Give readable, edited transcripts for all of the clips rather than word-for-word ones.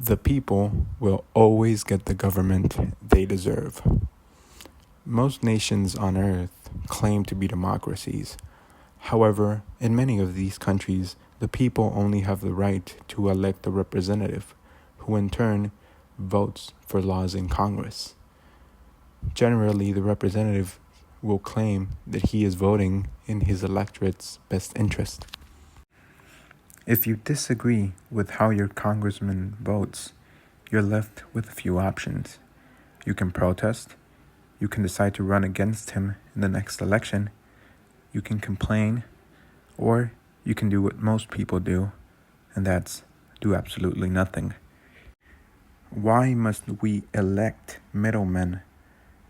The people will always get the government they deserve. Most nations on earth claim to be democracies. However, in many of these countries, the people only have the right to elect a representative, who in turn votes for laws in Congress. Generally, the representative will claim that he is voting in his electorate's best interest. If you disagree with how your congressman votes, you're left with a few options. You can protest, you can decide to run against him in the next election, you can complain, or you can do what most people do, and that's do absolutely nothing. Why must we elect middlemen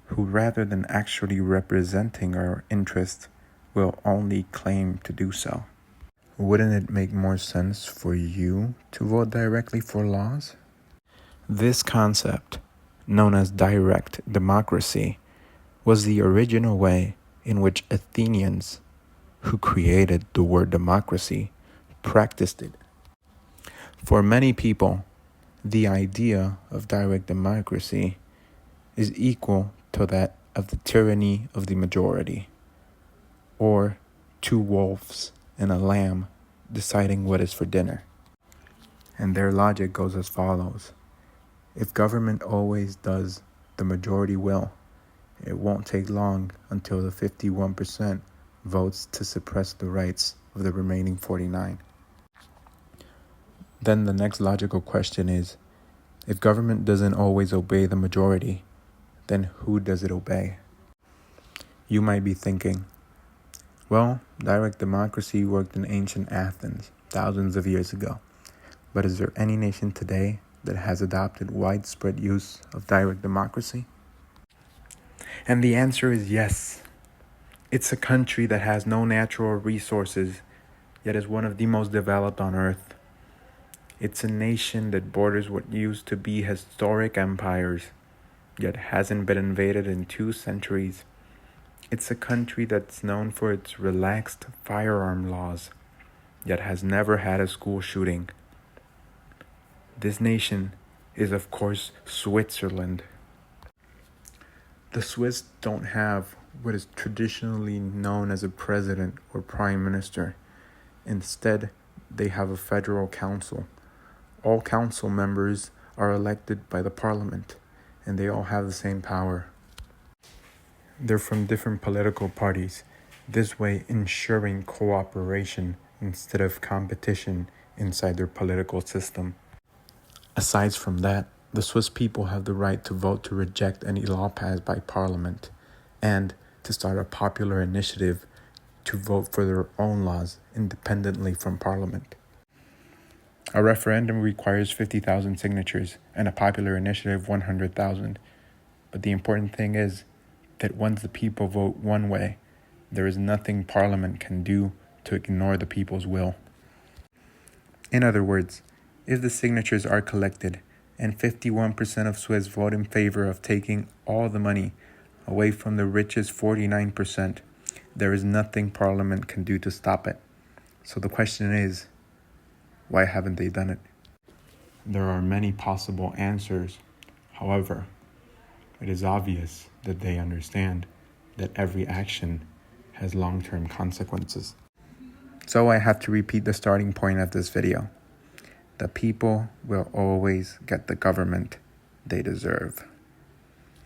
who, rather than actually representing our interests, will only claim to do so? Wouldn't it make more sense for you to vote directly for laws? This concept, known as direct democracy, was the original way in which Athenians, who created the word democracy, practiced it. For many people, the idea of direct democracy is equal to that of the tyranny of the majority, or two wolves and a lamb deciding what is for dinner. And their logic goes as follows. If government always does the majority will, it won't take long until the 51% votes to suppress the rights of the remaining 49. Then the next logical question is, if government doesn't always obey the majority, then who does it obey? You might be thinking, well, direct democracy worked in ancient Athens thousands of years ago. But is there any nation today that has adopted widespread use of direct democracy? And the answer is yes. It's a country that has no natural resources, yet is one of the most developed on earth. It's a nation that borders what used to be historic empires, yet hasn't been invaded in 2 centuries. It's a country that's known for its relaxed firearm laws, yet has never had a school shooting. This nation is, of course, Switzerland. The Swiss don't have what is traditionally known as a president or prime minister. Instead, they have a federal council. All council members are elected by the parliament, and they all have the same power. They're from different political parties, this way ensuring cooperation instead of competition inside their political system. Aside from that, the Swiss people have the right to vote to reject any law passed by parliament and to start a popular initiative to vote for their own laws independently from parliament. A referendum requires 50,000 signatures and a popular initiative 100,000. But the important thing is that once the people vote one way, there is nothing parliament can do to ignore the people's will. In other words, if the signatures are collected and 51% of Swiss vote in favor of taking all the money away from the richest 49%, there is nothing parliament can do to stop it. So the question is, why haven't they done it? There are many possible answers. However, it is obvious that they understand that every action has long-term consequences. So I have to repeat the starting point of this video. The people will always get the government they deserve.